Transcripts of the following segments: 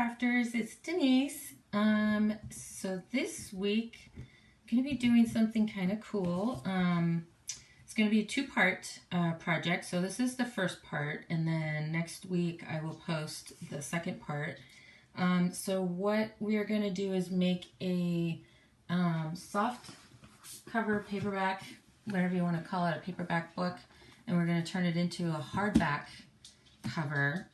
crafters, it's Denise. So this week I'm going to be doing something kind of cool. It's going to be a two-part project. So this is the first part, and then next week I will post the second part. So what we are going to do is make a soft cover paperback, whatever you want to call it, a paperback book, and we're going to turn it into a hardback cover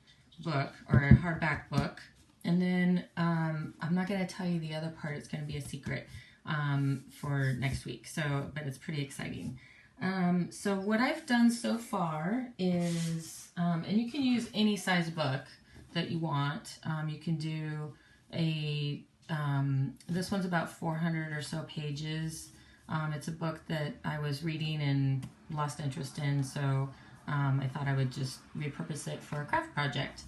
book or a hardback book. And then I'm not going to tell you the other part. It's going to be a secret for next week. But it's pretty exciting. So what I've done so far is, and you can use any size book that you want. You can do this one's about 400 or so pages. It's a book that I was reading and lost interest in, so I thought I would just repurpose it for a craft project.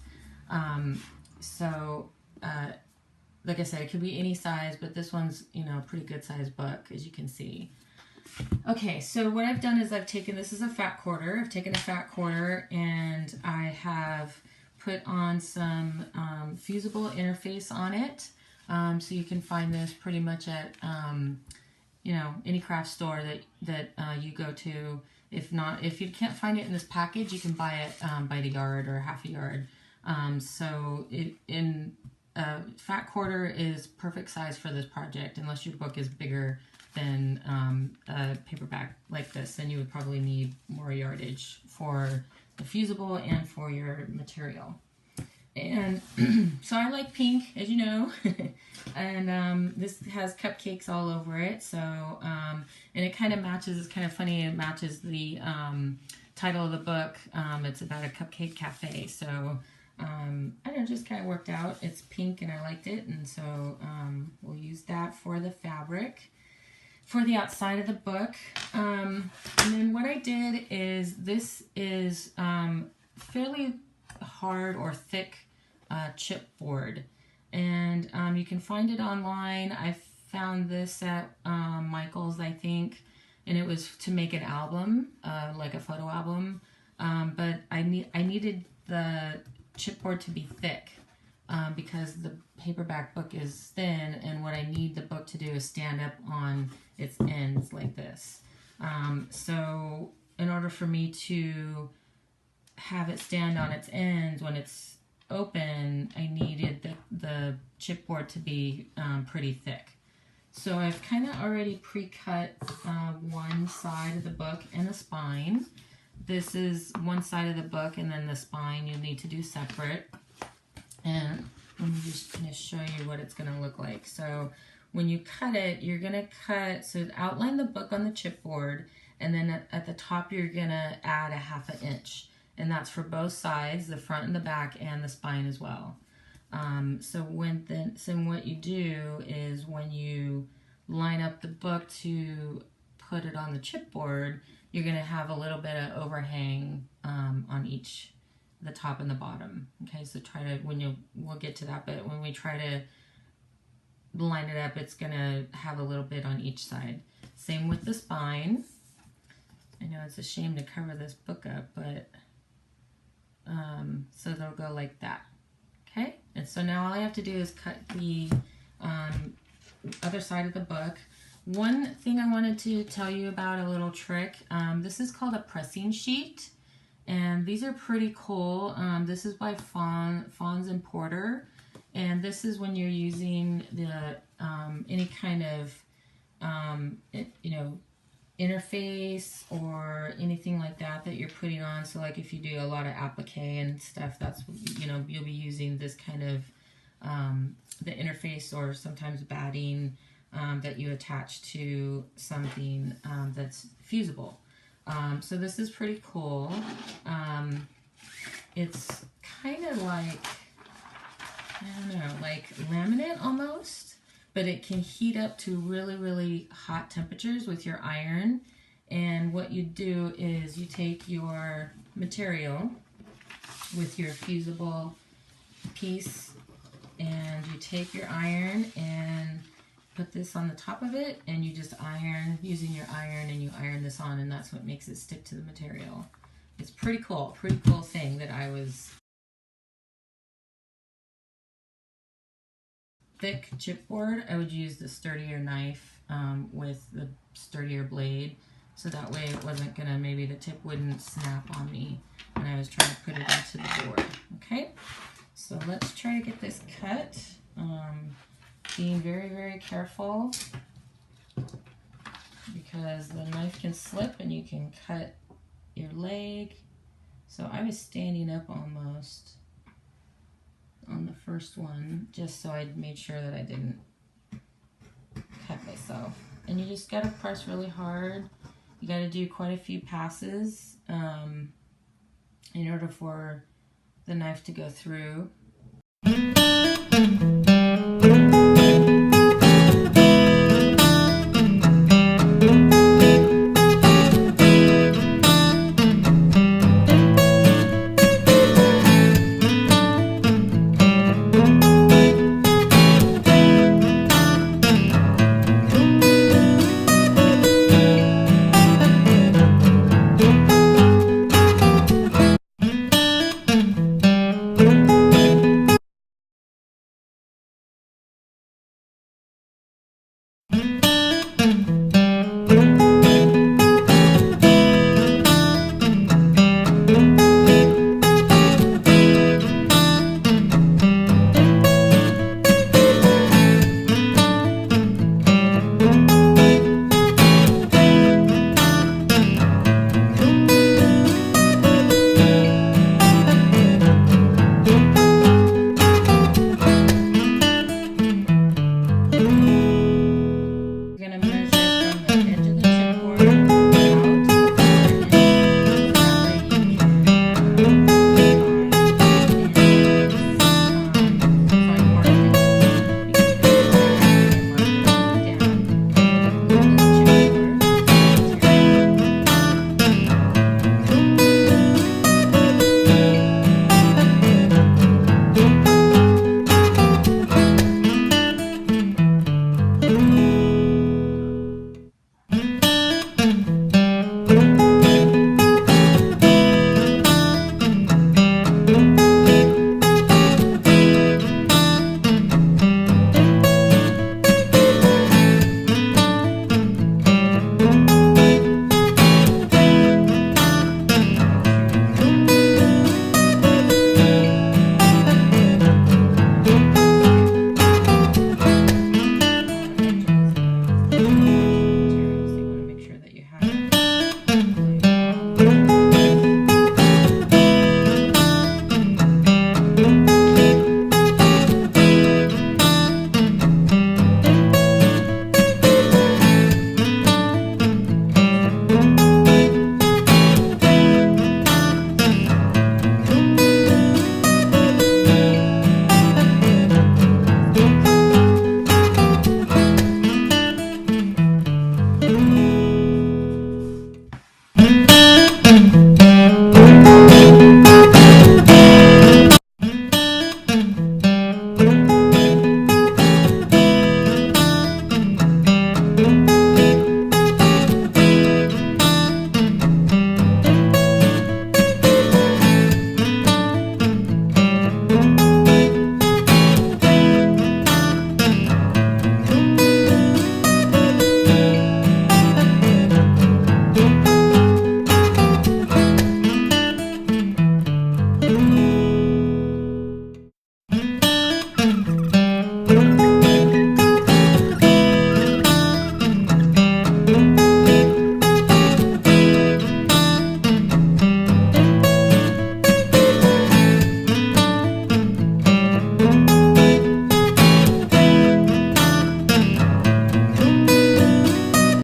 Like I said, it could be any size, but this one's, a pretty good size book, as you can see. Okay, so what I've done is this is a fat quarter. I've taken a fat quarter and I have put on some fusible interface on it. So you can find this pretty much at, any craft store that you go to. If you can't find it in this package, you can buy it by the yard or half a yard. Fat quarter is perfect size for this project, unless your book is bigger than a paperback like this. Then you would probably need more yardage for the fusible and for your material. And so I like pink, as you know, and this has cupcakes all over it. So, and it kind of matches, it's kind of funny, it matches the title of the book. It's about a cupcake cafe. So, I don't know, just kind of worked out. It's pink and I liked it. And so we'll use that for the fabric, for the outside of the book. And then what I did is, this is fairly hard or thick chipboard, and you can find it online. I found this at Michael's, I think, and it was to make an album, like a photo album, but I needed the chipboard to be thick because the paperback book is thin, and what I need the book to do is stand up on its ends like this. So in order for me to have it stand on its ends when it's open, I needed the chipboard to be pretty thick. So I've kind of already pre-cut one side of the book and the spine. This is one side of the book, and then the spine you'll need to do separate. And let me just kind of show you what it's going to look like. So when you cut it, you're going to cut, so outline the book on the chipboard, and then at the top you're going to add a 1/2 inch. And that's for both sides, the front and the back, and the spine as well. So what you do is, when you line up the book to put it on the chipboard, you're going to have a little bit of overhang on each, the top and the bottom. Okay, so we'll get to that, but when we try to line it up, it's going to have a little bit on each side. Same with the spine. I know it's a shame to cover this book up, but so they'll go like that. Okay, and so now all I have to do is cut the other side of the book. One thing I wanted to tell you about, a little trick. This is called a pressing sheet, and these are pretty cool. This is by Fons and Porter, and this is when you're using the any kind of interface or anything like that you're putting on. So like if you do a lot of applique and stuff, that's, you'll be using this kind of the interface, or sometimes batting that you attach to something that's fusible. So this is pretty cool. It's kind of like, I don't know, like laminate almost, but it can heat up to really, really hot temperatures with your iron. And what you do is you take your material with your fusible piece, and you take your iron and put this on the top of it, and you just iron using your iron, and you iron this on, and that's what makes it stick to the material. It's pretty cool thing that I was thick chipboard, I would use the sturdier knife with the sturdier blade, so that way it wasn't gonna, maybe the tip wouldn't snap on me when I was trying to put it into the board. Okay, so let's try to get this cut. Being very, very careful, because the knife can slip and you can cut your leg. So I was standing up almost on the first one, just so I made sure that I didn't cut myself. And you just gotta press really hard. You gotta do quite a few passes in order for the knife to go through.